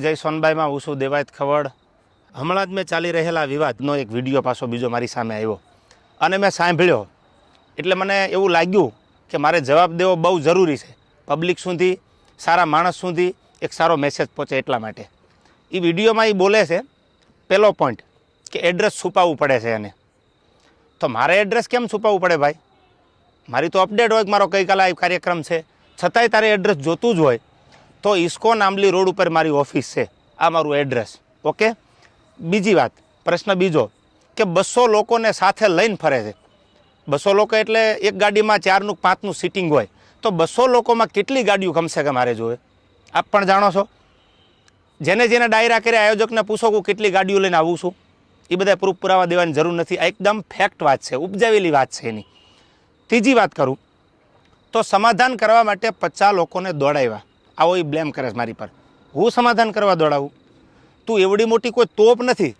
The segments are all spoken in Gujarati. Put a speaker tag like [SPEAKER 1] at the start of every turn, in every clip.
[SPEAKER 1] જય સોનબાઈમાં હું છું દેવાયત ખવડ. હમણાં જ મેં ચાલી રહેલા વિવાદનો એક વિડીયો પાછો બીજો મારી સામે આવ્યો અને મેં સાંભળ્યો એટલે મને એવું લાગ્યું કે મારે જવાબ દેવો બહુ જરૂરી છે. પબ્લિક સુધી, સારા માણસ સુધી એક સારો મેસેજ પહોંચે એટલા માટે. એ વિડીયોમાં એ બોલે છે પહેલો પોઈન્ટ કે એડ્રેસ છુપાવવું પડે છે એને. તો મારે એડ્રેસ કેમ છુપાવવું પડે ભાઈ? મારી તો અપડેટ હોય કે મારો ગઈકાલે આ કાર્યક્રમ છે, છતાંય તારે એડ્રેસ જોતું જ હોય તો ઇસ્કોન આંબલી રોડ ઉપર મારી ઓફિસ છે, આ મારું એડ્રેસ. ઓકે. બીજી વાત, પ્રશ્ન બીજો કે 200 લોકોને સાથે લઈને ફરે છે. 200 લોકો એટલે એક ગાડીમાં 4નું 5નું સિટિંગ હોય તો 200 લોકોમાં કેટલી ગાડીઓ કમસે કમ મારે જોવે? આપ પણ જાણો છો. જેને જેને ડાયરા કરે આયોજકને પૂછો કે કેટલી ગાડીઓ લઈને આવું છું, એ બધા પ્રૂફ પુરાવા દેવાની જરૂર નથી. આ એકદમ ફેક્ટ વાત છે, ઉપજાવેલી વાત છે એની. ત્રીજી વાત કરું તો સમાધાન કરવા માટે 50 લોકોને દોડાવ્યા. આવો એ બ્લેમ કરે છે મારી પર. હું સમાધાન કરવા દોડાવું? તું એવડી મોટી કોઈ તોપ નથી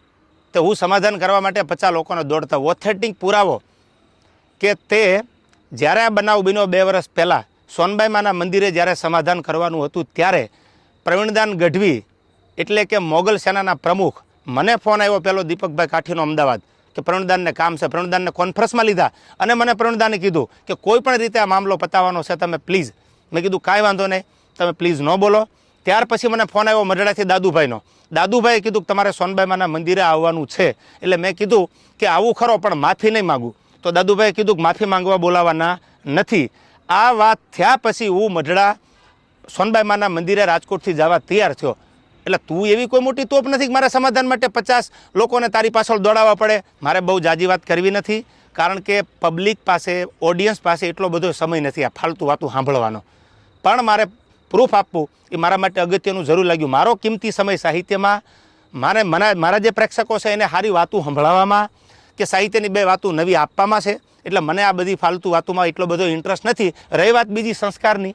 [SPEAKER 1] તો હું સમાધાન કરવા માટે 50 લોકોને દોડતા. ઓથેન્ટિક પુરાવો કે તે જ્યારે આ બનાવ બન્યો 2 વર્ષ પહેલાં સોનબાઈમાના મંદિરે જ્યારે સમાધાન કરવાનું હતું ત્યારે પ્રવીણદાન ગઢવી એટલે કે મોગલ સેનાના પ્રમુખ, મને ફોન આવ્યો પહેલો દીપકભાઈ કાઠીનો અમદાવાદ કે પ્રવીણદાનને કામ છે. પ્રવીણદાનને કોન્ફરન્સમાં લીધા અને મને પ્રવીણદાને કીધું કે કોઈ પણ રીતે આ મામલો પતાવવાનો છે, તમે પ્લીઝ. મેં કીધું કાંઈ વાંધો નહીં, તમે પ્લીઝ ન બોલો. ત્યાર પછી મને ફોન આવ્યો મરડાથી દાદુભાઈનો. દાદુભાઈએ કીધું કે તમારે સોનબાઈમાના મંદિરે આવવાનું છે. એટલે મેં કીધું કે આવું ખરો પણ માફી નહીં માગું. તો દાદુભાઈએ કીધું કે માફી માંગવા બોલાવવાના નથી. આ વાત થયા પછી હું મઢડા સોનબાઈમાના મંદિરે રાજકોટથી જવા તૈયાર થયો. એટલે તું એવી કોઈ મોટી તોપ નથી કે મારા સમાધાન માટે 50 લોકોને તારી પાછળ દોડાવવા પડે. મારે બહુ જાજી વાત કરવી નથી, કારણ કે પબ્લિક પાસે, ઓડિયન્સ પાસે એટલો બધો સમય નથી આ ફાલતુ વાતું સાંભળવાનો. પણ મારે પ્રૂફ આપવું એ મારા માટે અગત્યનું જરૂર લાગ્યું. મારો કિંમતી સમય સાહિત્યમાં, મારા જે પ્રેક્ષકો છે એને સારી વાતું સંભળાવવામાં કે સાહિત્યની 2 વાતું નવી આપવામાં છે. એટલે મને આ બધી ફાલતુ વાતોમાં એટલો બધો ઇન્ટરેસ્ટ નથી. રહી વાત બીજી સંસ્કારની,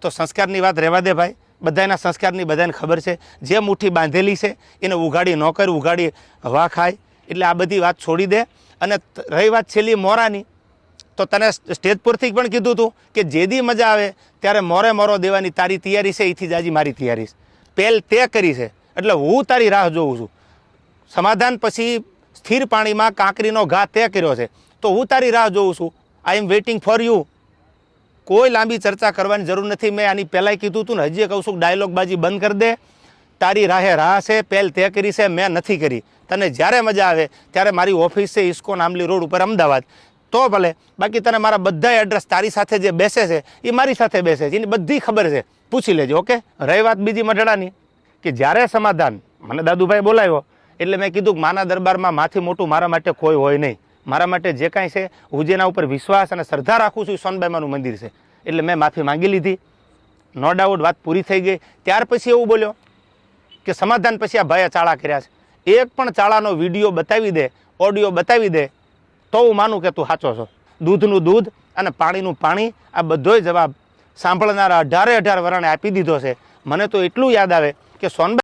[SPEAKER 1] તો સંસ્કારની વાત રહેવા દે ભાઈ. બધાના સંસ્કારની બધાને ખબર છે. જે મુઠ્ઠી બાંધેલી છે એને ઉઘાડી ન કર, ઉઘાડી હવા ખાય. એટલે આ બધી વાત છોડી દે. અને રહી વાત છેલ્લી મોરાની, તો તને સ્ટેજ પરથી પણ કીધું હતું કે જેદી મજા આવે ત્યારે મોરો દેવાની તારી તૈયારી છે, એથી જાજી મારી તૈયારી છે. પહેલ તે કરી છે એટલે હું તારી રાહ જોઉં છું. સમાધાન પછી સ્થિર પાણીમાં કાંકરીનો ઘા તે કર્યો છે તો હું તારી રાહ જોઉં છું. આઈ એમ વેઇટિંગ ફોર યુ. કોઈ લાંબી ચર્ચા કરવાની જરૂર નથી. મેં આની પહેલાંય કીધું હતું ને, હજી કહું છું, ડાયલોગબાજી બંધ કરી દે. તારી રાહે રાહ છે, પહેલ તે કરી છે, મેં નથી કરી. તને જ્યારે મજા આવે ત્યારે મારી ઓફિસ છે ઇસ્કોન આંબલી રોડ ઉપર અમદાવાદ, તો ભલે. બાકી તને મારા બધા એડ્રેસ તારી સાથે જે બેસે છે એ મારી સાથે બેસે છે, એની બધી ખબર છે, પૂછી લેજો. ઓકે. રહી વાત બીજી મઢડાની કે જ્યારે સમાધાન મને દાદુભાઈ બોલાવ્યો એટલે મેં કીધું કે માના દરબારમાં માથી મોટું મારા માટે કોઈ હોય નહીં. મારા માટે જે કાંઈ છે, હું જેના ઉપર વિશ્વાસ અને શ્રદ્ધા રાખું છું એ સોનબાઈમાનું મંદિર છે. એટલે મેં માફી માંગી લીધી. નો ડાઉટ વાત પૂરી થઈ ગઈ. ત્યાર પછી એવું બોલ્યો કે સમાધાન પછી આ ભાઈએ ચાળા કર્યા છે. એક પણ ચાળાનો વિડીયો બતાવી દે, ઓડિયો બતાવી દે તો હું માનું કે તું સાચો છો. દૂધનું દૂધ અને પાણીનું પાણી, આ બધોય જવાબ સાંભળનારા 18 વરણે આપી દીધો છે. મને તો એટલું યાદ આવે કે સોનબાઈ